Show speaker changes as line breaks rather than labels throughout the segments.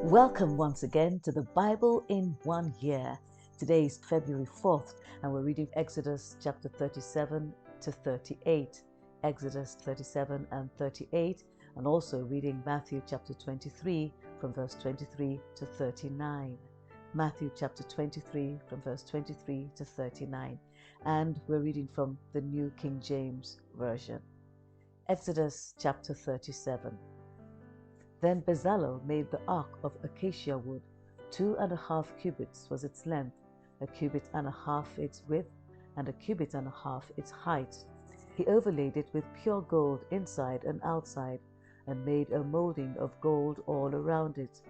Welcome once again to the Bible in 1 year. Today is February 4th and we're reading Exodus chapter 37 to 38. Exodus 37 and 38, and also reading Matthew chapter 23 from verse 23 to 39. Matthew chapter 23 from verse 23 to 39. And we're reading from the New King James Version. Exodus chapter 37. Then Bezalel made the ark of acacia wood. 2.5 cubits was its length, 1.5 cubits its width, and 1.5 cubits its height. He overlaid it with pure gold inside and outside, and made a molding of gold all around it.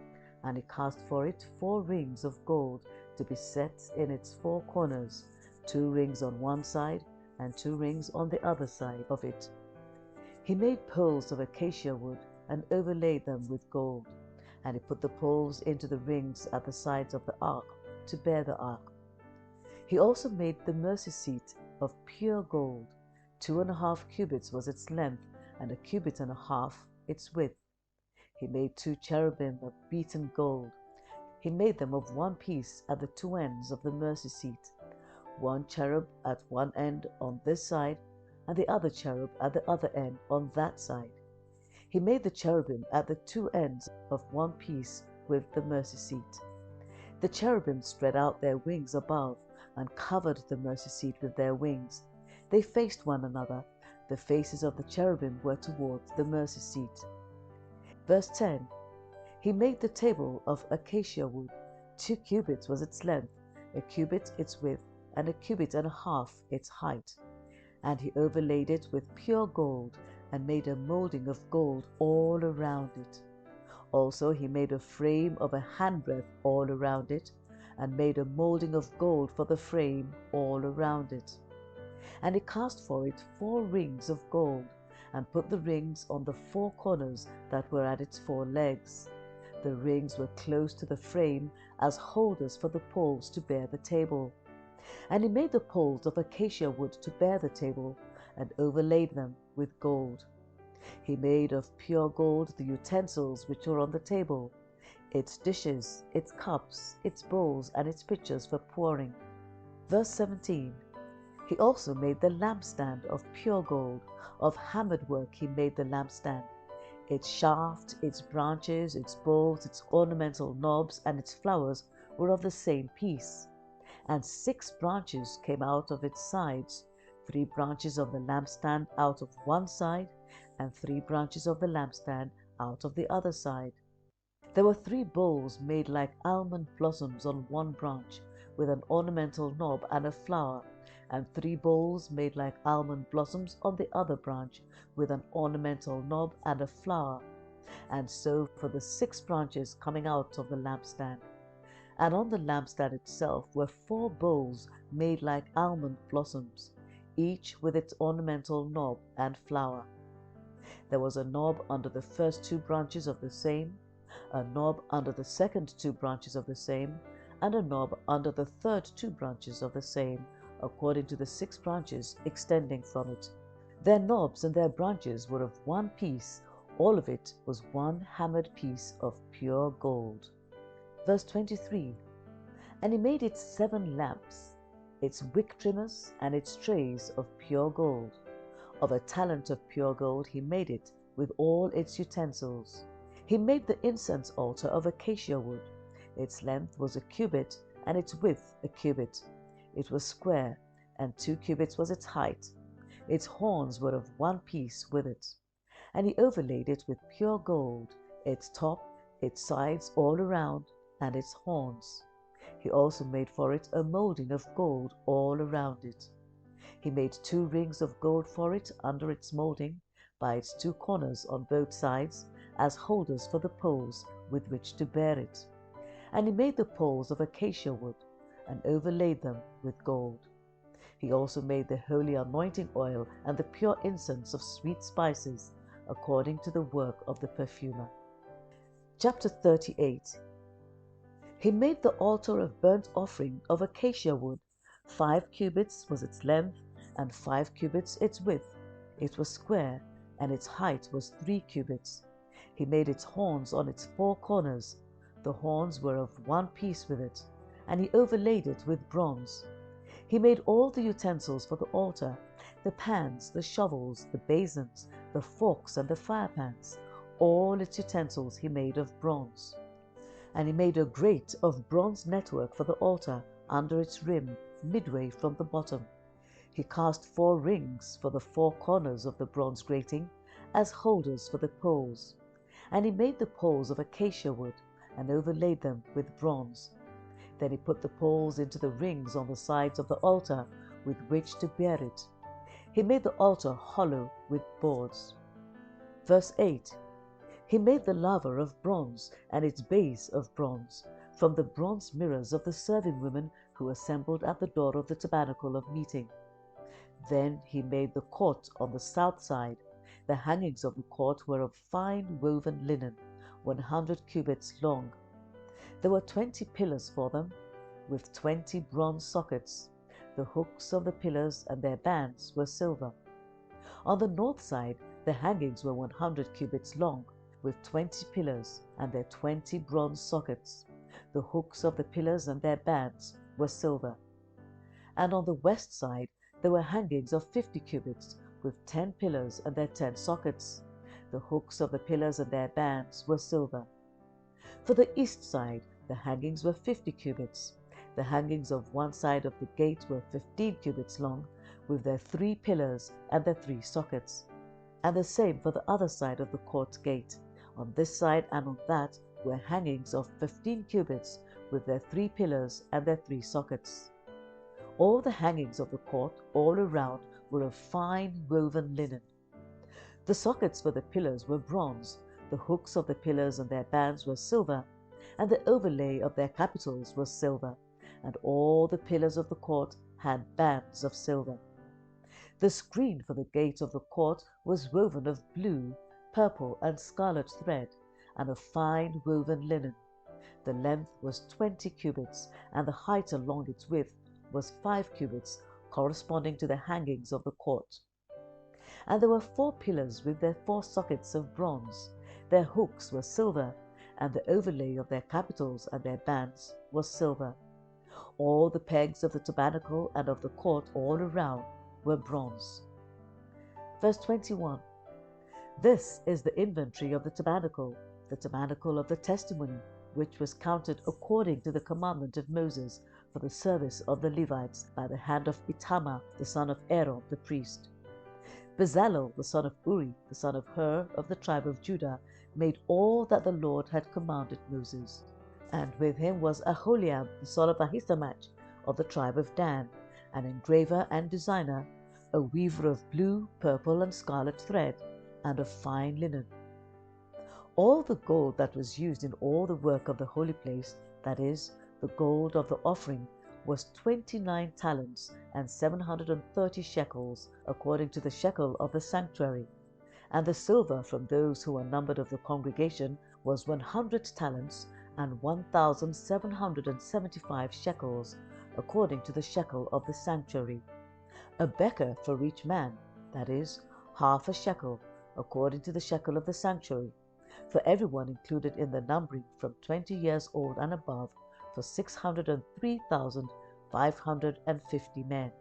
And he cast for it 4 rings of gold to be set in its 4 corners, 2 rings on one side and 2 rings on the other side of it. He made poles of acacia wood and overlaid them with gold, and he put the poles into the rings at the sides of the ark to bear the ark. He also made the mercy seat of pure gold. 2.5 cubits was its length, and 1.5 cubits its width. He made 2 cherubim of beaten gold. He made them of one piece at the 2 ends of the mercy seat, 1 cherub at one end on this side, and the other cherub at the other end on that side. He made the cherubim at the 2 ends of one piece with the mercy seat. The cherubim spread out their wings above and covered the mercy seat with their wings. They faced one another. The faces of the cherubim were towards the mercy seat. Verse 10. He made the table of acacia wood. 2 cubits was its length, 1 cubit its width, and 1.5 cubits its height. And he overlaid it with pure gold, and made a molding of gold all around it. Also he made a frame of a handbreadth all around it, and made a molding of gold for the frame all around it. And he cast for it 4 rings of gold, and put the rings on the 4 corners that were at its 4 legs. The rings were close to the frame as holders for the poles to bear the table. And he made the poles of acacia wood to bear the table, and overlaid them with gold. He made of pure gold the utensils which were on the table, its dishes, its cups, its bowls, and its pitchers for pouring. Verse 17. He also made the lampstand of pure gold. Of hammered work he made the lampstand. Its shaft, its branches, its bowls, its ornamental knobs, and its flowers were of the same piece. And 6 branches came out of its sides, 3 branches of the lampstand out of one side, and 3 branches of the lampstand out of the other side. There were 3 bowls made like almond blossoms on one branch, with an ornamental knob and a flower, and 3 bowls made like almond blossoms on the other branch, with an ornamental knob and a flower. And so for the 6 branches coming out of the lampstand. And on the lampstand itself were 4 bowls made like almond blossoms, each with its ornamental knob and flower. There was a knob under the first 2 branches of the same, a knob under the second 2 branches of the same, and a knob under the third 2 branches of the same, according to the 6 branches extending from it. Their knobs and their branches were of one piece, all of it was one hammered piece of pure gold. Verse 23. And he made it 7 lamps, its wick trimmers and its trays of pure gold. Of a talent of pure gold he made it, with all its utensils. He made the incense altar of acacia wood. Its length was 1 cubit, and its width 1 cubit. It was square, and 2 cubits was its height. Its horns were of one piece with it. And he overlaid it with pure gold, its top, its sides all around, and its horns. He also made for it a molding of gold all around it. He made 2 rings of gold for it under its molding, by its 2 corners on both sides, as holders for the poles with which to bear it. And he made the poles of acacia wood, and overlaid them with gold. He also made the holy anointing oil and the pure incense of sweet spices, according to the work of the perfumer. Chapter 38. He made the altar of burnt offering of acacia wood. 5 cubits was its length, and 5 cubits its width. It was square, and its height was 3 cubits. He made its horns on its 4 corners. The horns were of one piece with it, and he overlaid it with bronze. He made all the utensils for the altar, the pans, the shovels, the basins, the forks, and the firepans. All its utensils he made of bronze. And he made a grate of bronze network for the altar under its rim, midway from the bottom. He cast 4 rings for the 4 corners of the bronze grating as holders for the poles. And he made the poles of acacia wood and overlaid them with bronze. Then he put the poles into the rings on the sides of the altar with which to bear it. He made the altar hollow with boards. Verse 8. He made the laver of bronze and its base of bronze from the bronze mirrors of the serving women who assembled at the door of the tabernacle of meeting. Then he made the court on the south side. The hangings of the court were of fine woven linen, 100 cubits long. There were 20 pillars for them, with 20 bronze sockets. The hooks of the pillars and their bands were silver. On the north side, the hangings were 100 cubits long, with 20 pillars and their 20 bronze sockets. The hooks of the pillars and their bands were silver. And on the west side, there were hangings of 50 cubits, with 10 pillars and their 10 sockets. The hooks of the pillars and their bands were silver. For the east side, the hangings were 50 cubits. The hangings of one side of the gate were 15 cubits long, with their 3 pillars and their 3 sockets. And the same for the other side of the court gate. On this side and on that were hangings of 15 cubits, with their 3 pillars and their 3 sockets. All the hangings of the court all around were of fine woven linen. The sockets for the pillars were bronze, the hooks of the pillars and their bands were silver, and the overlay of their capitals was silver, and all the pillars of the court had bands of silver. The screen for the gate of the court was woven of blue, purple, and scarlet thread, and of fine woven linen. The length was 20 cubits, and the height along its width was 5 cubits, corresponding to the hangings of the court. And there were 4 pillars with their 4 sockets of bronze. Their hooks were silver, and the overlay of their capitals and their bands was silver. All the pegs of the tabernacle and of the court all around were bronze. Verse 21. This is the inventory of the tabernacle of the testimony, which was counted according to the commandment of Moses for the service of the Levites by the hand of Itamar the son of Aaron the priest. Bezalel the son of Uri, the son of Hur of the tribe of Judah, made all that the Lord had commanded Moses. And with him was Aholiab the son of Ahisamach of the tribe of Dan, an engraver and designer, a weaver of blue, purple, and scarlet thread, and of fine linen. All the gold that was used in all the work of the holy place, that is, the gold of the offering, was 29 talents and 730 shekels, according to the shekel of the sanctuary. And the silver from those who were numbered of the congregation was 100 talents and 1,775 shekels, according to the shekel of the sanctuary. A beker for each man, that is, half a shekel, according to the shekel of the sanctuary, for everyone included in the numbering from 20 years old and above, for 603,550 men.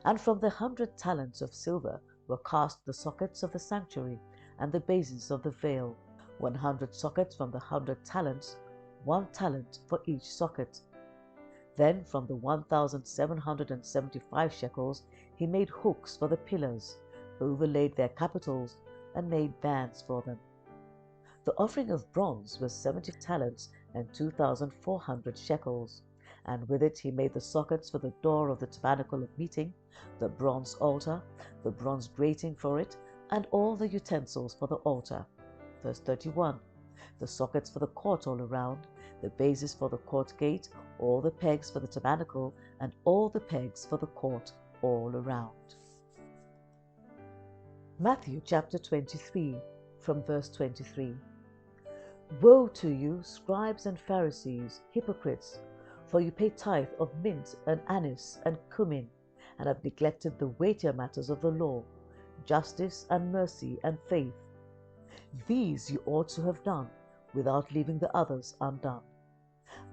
And from the 100 talents of silver were cast the sockets of the sanctuary and the bases of the veil, 100 sockets from the 100 talents, 1 talent for each socket. Then from the 1,775 shekels he made hooks for the pillars, overlaid their capitals, and made bands for them. The offering of bronze was 70 talents and 2,400 shekels, and with it he made the sockets for the door of the tabernacle of meeting, the bronze altar, the bronze grating for it, and all the utensils for the altar. Verse 31. The sockets for the court all around, the bases for the court gate, all the pegs for the tabernacle, and all the pegs for the court all around. Matthew chapter 23, from verse 23. Woe to you, scribes and Pharisees, hypocrites! For you pay tithe of mint and anise and cumin, and have neglected the weightier matters of the law, justice and mercy and faith. These you ought to have done, without leaving the others undone.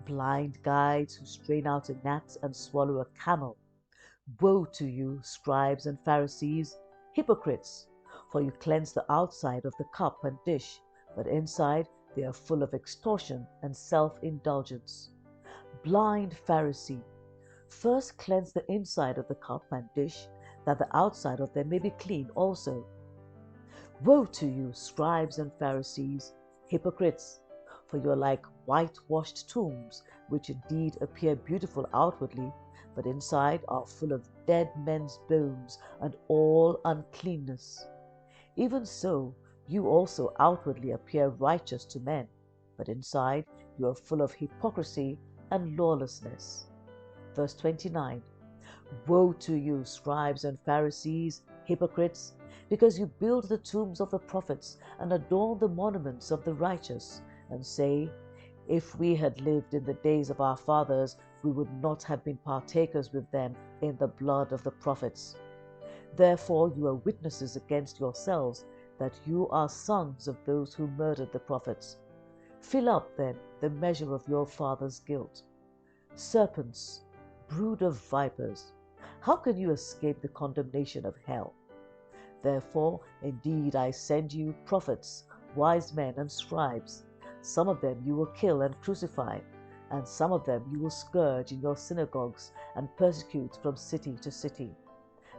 Blind guides who strain out a gnat and swallow a camel. Woe to you, scribes and Pharisees, hypocrites! For you cleanse the outside of the cup and dish, but inside they are full of extortion and self-indulgence. Blind Pharisee! First cleanse the inside of the cup and dish, that the outside of them may be clean also. Woe to you, scribes and Pharisees, hypocrites! For you are like whitewashed tombs, which indeed appear beautiful outwardly, but inside are full of dead men's bones and all uncleanness. Even so, you also outwardly appear righteous to men, but inside you are full of hypocrisy and lawlessness. Verse 29. Woe to you, scribes and Pharisees, hypocrites! Because you build the tombs of the prophets and adorn the monuments of the righteous, and say, if we had lived in the days of our fathers, we would not have been partakers with them in the blood of the prophets. Therefore you are witnesses against yourselves that you are sons of those who murdered the prophets. Fill up, then, the measure of your father's guilt. Serpents, brood of vipers, how can you escape the condemnation of hell? Therefore, indeed, I send you prophets, wise men, and scribes. Some of them you will kill and crucify, and some of them you will scourge in your synagogues and persecute from city to city,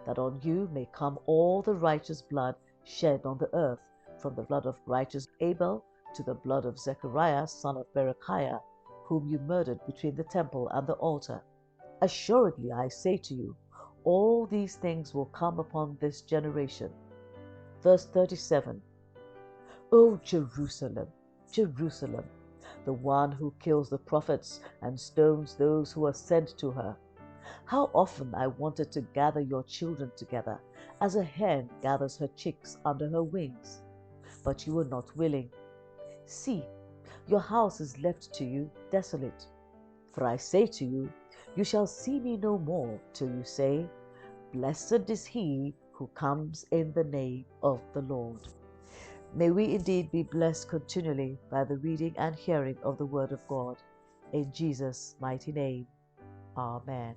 that on you may come all the righteous blood shed on the earth, from the blood of righteous Abel to the blood of Zechariah son of Berechiah, whom you murdered between the temple and the altar. Assuredly I say to you, all these things will come upon this generation. Verse 37. O Jerusalem, Jerusalem, the one who kills the prophets and stones those who are sent to her. How often I wanted to gather your children together, as a hen gathers her chicks under her wings, but you were not willing. See, your house is left to you desolate. For I say to you, you shall see me no more till you say, Blessed is he who comes in the name of the Lord. May we indeed be blessed continually by the reading and hearing of the Word of God. In Jesus' mighty name, Amen.